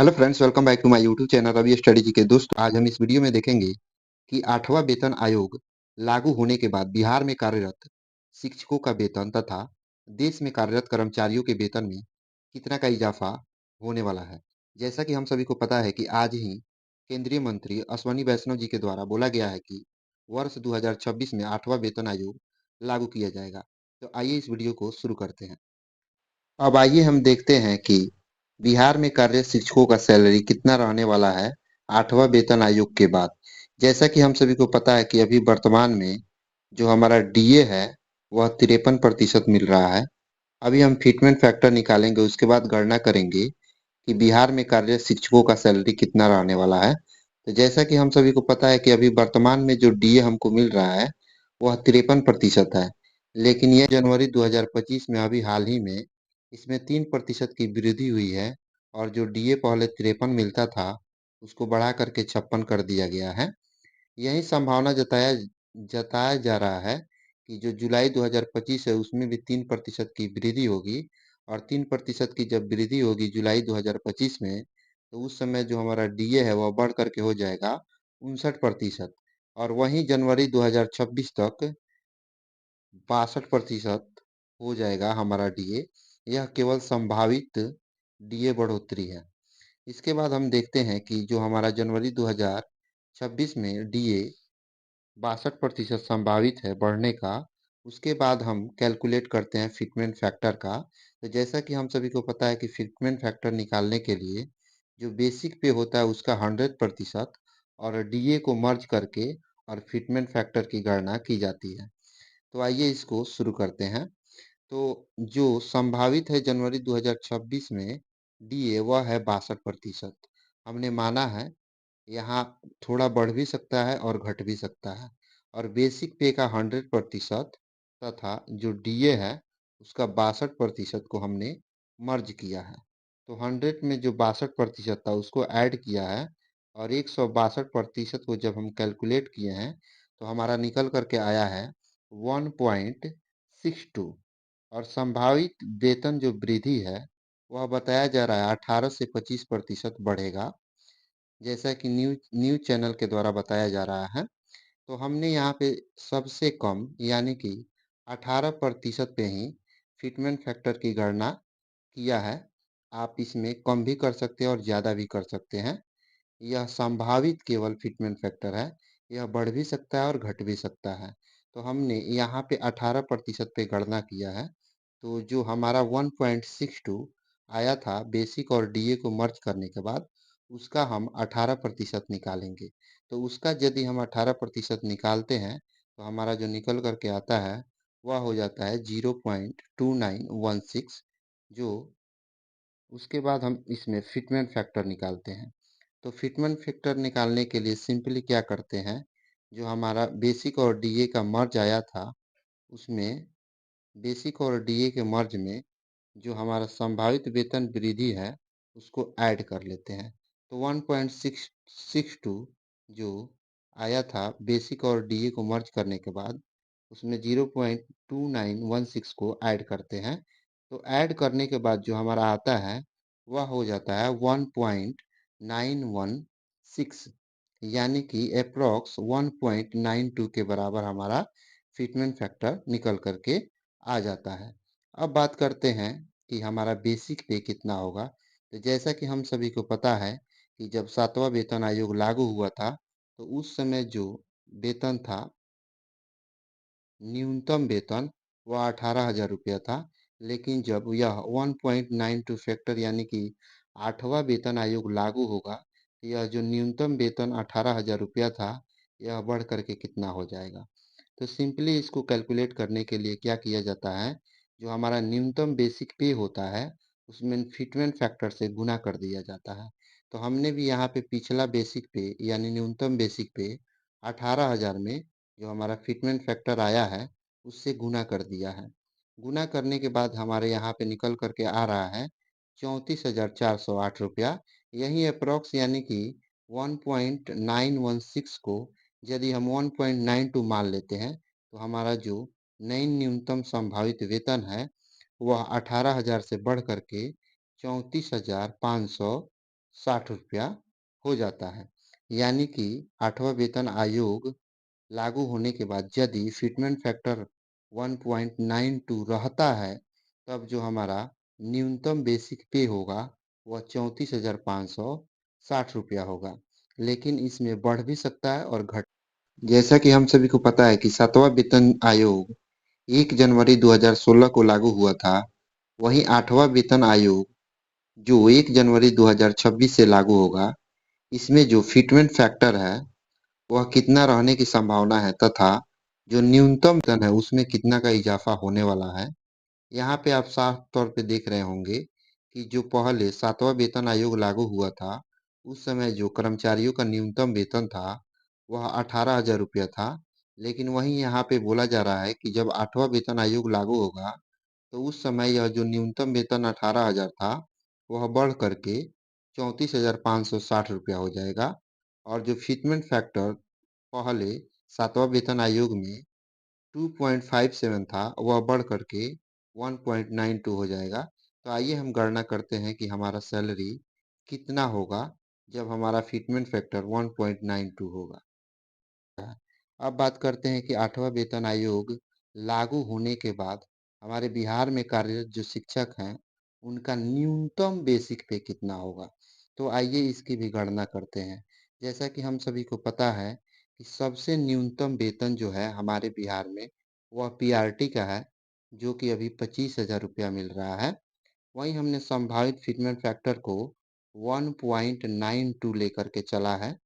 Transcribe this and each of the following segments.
Hello friends, welcome back to my YouTube channel Ravi study ji के दोस्त। आज हम इस वीडियो में देखेंगे कि 8वां वेतन आयोग लागू होने के बाद बिहार में कार्यरत शिक्षकों का वेतन तथा देश में कार्यरत कर्मचारियों के वेतन में कितना का इजाफा होने वाला है। जैसा कि हम सभी को पता है कि आज ही केंद्रीय मंत्री अश्वनी वैष्णव जी के द्वारा बोला गया है कि वर्ष 2026 में 8वां वेतन आयोग लागू किया जाएगा। तो आइए इस वीडियो को शुरू करते हैं। अब आइए हम देखते हैं कि बिहार में कार्यरत शिक्षकों का सैलरी कितना रहने वाला है 8वां वेतन आयोग के बाद। जैसा कि हम सभी को पता है कि अभी वर्तमान में जो हमारा डीए है वह 53% मिल रहा है। अभी हम फिटमेंट फैक्टर निकालेंगे, उसके बाद गणना करेंगे कि बिहार में कार्यरत शिक्षकों का सैलरी कितना रहने वाला है। तो जैसा कि हम सभी को पता है कि अभी वर्तमान में जो डीए हमको मिल रहा है वह 53% है, लेकिन यह जनवरी 2025 में अभी हाल ही में इसमें 3% की वृद्धि हुई है और जो डीए पहले 53 मिलता था उसको बढ़ा करके 56 कर दिया गया है। यही संभावना जताया जताया जा रहा है कि जो जुलाई 2025 है उसमें भी 3% की वृद्धि होगी और 3% की जब वृद्धि होगी जुलाई 2025 में, तो उस समय जो हमारा डीए है वह बढ़ करके हो जाएगा 59%। और वहीं जनवरी 2026 तक 62% हो जाएगा हमारा डीए। यह केवल संभावित डीए बढ़ोतरी है। इसके बाद हम देखते हैं कि जो हमारा जनवरी 2026 में डीए 62% संभावित है बढ़ने का, उसके बाद हम कैलकुलेट करते हैं फिटमेंट फैक्टर का। तो जैसा कि हम सभी को पता है कि फिटमेंट फैक्टर निकालने के लिए जो बेसिक पे होता है उसका 100% और डीए को मर्ज करके और फिटमेंट फैक्टर की गणना की जाती है। तो आइए इसको शुरू करते हैं। तो जो संभावित है जनवरी 2026 में डीए वह है 62%। हमने माना है यहाँ थोड़ा बढ़ भी सकता है और घट भी सकता है। और बेसिक पे का 100% तथा जो डीए है उसका 62% को हमने मर्ज किया है। तो 100 में जो 62% था उसको ऐड किया है और 162% को जब हम कैलकुलेट किए हैं तो हमारा निकल करके आया है 1.62। और संभावित वेतन जो वृद्धि है वह बताया जा रहा है 18 से 25% बढ़ेगा, जैसा कि न्यूज चैनल के द्वारा बताया जा रहा है। तो हमने यहाँ पे सबसे कम यानी कि 18% पे ही फिटमेंट फैक्टर की गणना किया है। आप इसमें कम भी कर सकते हैं और ज़्यादा भी कर सकते हैं। यह संभावित केवल फिटमेंट फैक्टर है, यह बढ़ भी सकता है और घट भी सकता है। तो हमने यहाँ पे 18% पे गणना किया है। तो जो हमारा 1.62 आया था बेसिक और डीए को मर्ज करने के बाद, उसका हम 18% निकालेंगे। तो उसका यदि हम 18% निकालते हैं तो हमारा जो निकल करके आता है वह हो जाता है 0.2916। जो उसके बाद हम इसमें फिटमेंट फैक्टर निकालते हैं। तो फिटमेंट फैक्टर निकालने के लिए सिंपली क्या करते हैं, जो हमारा बेसिक और डीए का मर्ज आया था उसमें बेसिक और डीए के मर्ज में जो हमारा संभावित वेतन वृद्धि है उसको ऐड कर लेते हैं। तो 1.662 जो आया था बेसिक और डीए को मर्ज करने के बाद उसमें 0.2916 को ऐड करते हैं। तो ऐड करने के बाद जो हमारा आता है वह हो जाता है 1.916, यानी कि अप्रॉक्स 1.92 के बराबर हमारा फिटमेंट फैक्टर निकल करके आ जाता है। अब बात करते हैं कि हमारा बेसिक पे कितना होगा। तो जैसा कि हम सभी को पता है कि जब 7वां वेतन आयोग लागू हुआ था तो उस समय जो वेतन था, न्यूनतम वेतन वह 18,000 रुपया था। लेकिन जब यह 1.92 फैक्टर यानी कि 8वां वेतन आयोग लागू होगा तो यह जो न्यूनतम वेतन 18,000 रुपया था यह बढ़ करके कितना हो जाएगा। तो सिंपली इसको कैलकुलेट करने के लिए क्या किया जाता है, जो हमारा न्यूनतम बेसिक पे होता है उसमें फिटमेंट फैक्टर से गुना कर दिया जाता है। तो हमने भी यहाँ पे पिछला बेसिक पे यानी न्यूनतम बेसिक पे 18,000 में जो हमारा फिटमेंट फैक्टर आया है उससे गुना कर दिया है। गुना करने के बाद हमारे यहाँ पे निकल करके आ रहा है 34,408 रुपया। यही अप्रोक्स यानी कि 1.916 को यदि हम 1.92 मान लेते हैं तो हमारा जो नई न्यूनतम संभावित वेतन है वह 18,000 से बढ़ करके 34,500 ₹60 हो जाता है। यानी कि 8वां वेतन आयोग लागू होने के बाद यदि फिटमेंट फैक्टर 1.92 रहता है, तब जो हमारा न्यूनतम बेसिक पे होगा, वह ₹34,560 होगा। लेकिन इसमें बढ़ भी सकता है और घट। जैसा कि हम सभी को पता है कि 7वां वेतन आयोग 1 जनवरी 2016 को लागू हुआ था, वहीं 8वां वेतन आयोग जो 1 जनवरी 2026 से लागू होगा, इसमें जो फिटमेंट फैक्टर है, वह कितना रहने की संभावना है तथा जो न्यूनतम वेतन है, उसमें कितना का इजाफा होने वाला है। यहाँ पे आप साफ तौर पे देख रहे होंगे कि जो पहले 7वां वेतन आयोग लागू हुआ था, उस समय जो कर्मचारियों का न्यूनतम वेतन था, वह ₹18,000 था। लेकिन वहीं यहाँ पे बोला जा रहा है कि जब 8वां वेतन आयोग लागू होगा, तो उस समय यह जो न्यूनतम वेतन 18,000 था, वह बढ़ करके ₹34,560 हो जाएगा और जो फिटमेंट फैक्टर पहले 7वां वेतन आयोग में 2.57 था, वह बढ़ करके 1.92 हो जाएगा। तो आइए हम गणना करते हैं कि हमारा सैलरी कितना होगा जब हमारा फिटमेंट फैक्टर 1.92 होगा। अब बात करते हैं कि 8वां वेतन आयोग लागू होने के बाद हमारे बिहार में कार्यरत जो शिक्षक हैं, उनका न्यूनतम बेसिक पे कितना होगा? तो आइए इसकी भी गणना करते हैं। जैसा कि हम सभी को पता है कि सबसे न्यूनतम वेतन जो है हमारे बिहार में, वह पीआरटी का है, जो कि अभी ₹25,000 मिल रहा है। वहीं हमने संभावित फिटमेंट फैक्टर को 1.92 लेकर के चला है।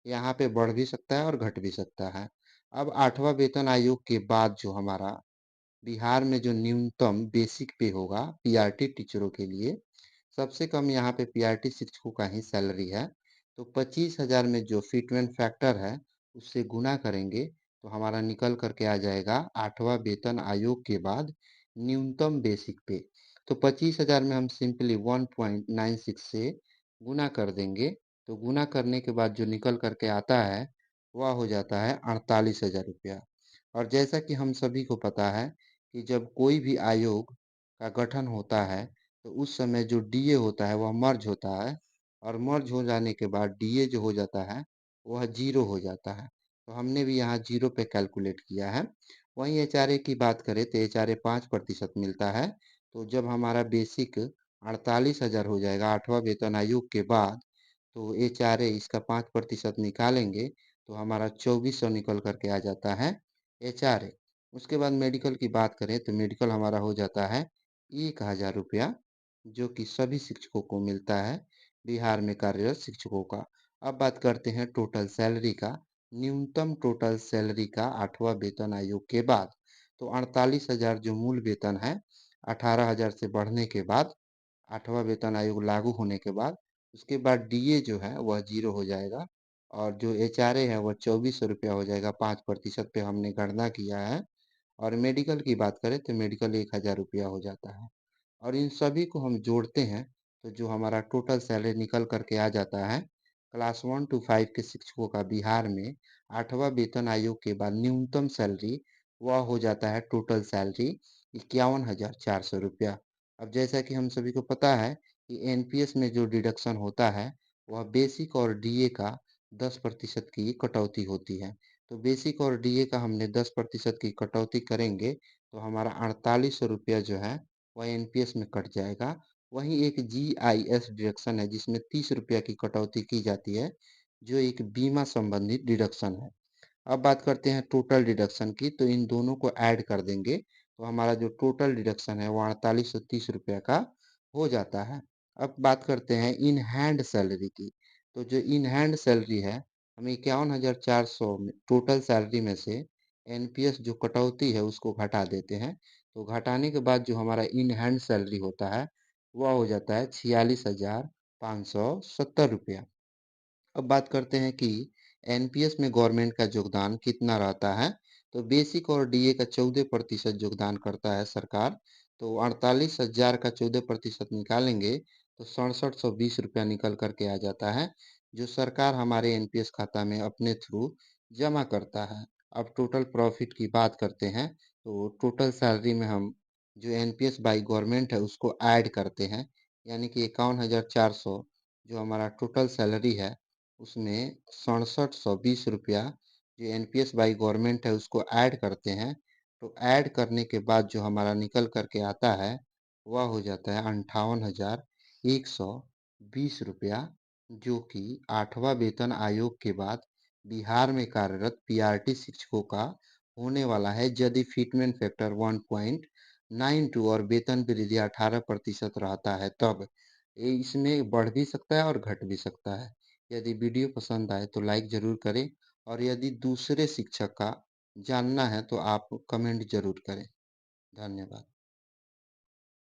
यहाँ पे बढ़ भी सकता है और घट भी सकता है। अब 8वां वेतन आयोग के बाद जो हमारा बिहार में जो न्यूनतम बेसिक पे होगा पीआरटी टीचरों के लिए, सबसे कम यहाँ पे पीआरटी शिक्षकों का ही सैलरी है। तो 25,000 में जो फिटमेंट फैक्टर है, उससे गुना करेंगे तो हमारा निकल करके आ जाएगा 8वां वेतन आयोग के बाद न्यूनतम बेसिक पे। तो 25,000 में हम सिंपली 1.96 से गुना कर देंगे। तो गुना करने के बाद जो निकल करके आता है, वह हो जाता है ₹48,000। और जैसा कि हम सभी को पता है कि जब कोई भी आयोग का गठन होता है, तो उस समय जो डीए होता है, वह मर्ज होता है और मर्ज हो जाने के बाद डीए जो हो जाता है, वह ज़ीरो हो जाता है। तो हमने भी यहाँ ज़ीरो पे कैलकुलेट किया है। वहीं एचआरए की बात करें तो एचआरए 5% मिलता है। तो जब हमारा बेसिक 48,000 हो जाएगा 8वां वेतन आयोग के बाद, तो एचआरए इसका 5% निकालेंगे तो हमारा 2400 निकल करके आ जाता है एचआरए। उसके बाद मेडिकल की बात करें तो मेडिकल हमारा हो जाता है ₹1,000, जो कि सभी शिक्षकों को मिलता है, बिहार में कार्यरत शिक्षकों का। अब बात करते हैं टोटल सैलरी का। न्यूनतम टोटल सैलरी का 8वां वेतन आयोग के बाद, तो 48,000 जो मूल वेतन है, 18,000 से बढ़ने के बाद, 8वां वेतन आयोग लागू होने के बाद, उसके बाद डीए जो है वह ज़ीरो हो जाएगा और जो एचआरए है वह ₹2,400 हो जाएगा, 5% पे हमने गणना किया है। और मेडिकल की बात करें तो मेडिकल ₹1,000 हो जाता है। और इन सभी को हम जोड़ते हैं तो जो हमारा टोटल सैलरी निकल करके आ जाता है, क्लास 1 टू 5 के शिक्षकों का बिहार में 8वां वेतन आयोग के बाद न्यूनतम सैलरी, वह हो जाता है टोटल सैलरी ₹51,400। अब जैसा कि हम सभी को पता है कि एनपीएस में जो डिडक्शन होता है, वह बेसिक और डीए का 10% की कटौती होती है। तो बेसिक और डीए का हमने 10% की कटौती करेंगे तो हमारा ₹4800 जो है, वह एनपीएस में कट जाएगा। वहीं एक जीआईएस डिडक्शन है जिसमें ₹30 की कटौती की जाती है, जो एक बीमा संबंधित डिडक्शन है। अब बात करते हैं टोटल डिडक्शन की, तो इन दोनों को ऐड कर देंगे तो हमारा जो टोटल डिडक्शन है वो ₹4830 का हो जाता है। अब बात करते हैं इन हैंड सैलरी की। तो जो इन हैंड सैलरी है, हम 51,400 में टोटल सैलरी में से एनपीएस जो कटौती है उसको घटा देते हैं। तो घटाने के बाद जो हमारा इन हैंड सैलरी होता है, वह हो जाता है ₹46,570। अब बात करते हैं कि एनपीएस में गवर्नमेंट का योगदान कितना रहता है। तो बेसिक और डीए का 14% योगदान करता है सरकार। तो 48,000 का 14% निकालेंगे तो ₹6720 निकल करके आ जाता है, जो सरकार हमारे एनपीएस खाता में अपने थ्रू जमा करता है। अब टोटल प्रॉफिट की बात करते हैं, तो टोटल सैलरी में हम जो एनपीएस बाई गवर्नमेंट है उसको ऐड करते हैं, यानी कि 51,400 जो हमारा टोटल सैलरी है उसमें 6720 रुपया जो एनपीएस बाई गवर्नमेंट है उसको ऐड करते हैं। तो ऐड करने के बाद जो हमारा निकल करके आता है वह हो जाता है 58,120 रुपया, जो कि 8वां वेतन आयोग के बाद बिहार में कार्यरत पीआरटी शिक्षकों का होने वाला है, यदि फिटमेंट फैक्टर 1.92 और वेतन वृद्धि 18% रहता है तब। इसमें बढ़ भी सकता है और घट भी सकता है। यदि वीडियो पसंद आए तो लाइक ज़रूर करें, और यदि दूसरे शिक्षक का जानना है तो आप कमेंट ज़रूर करें। धन्यवाद।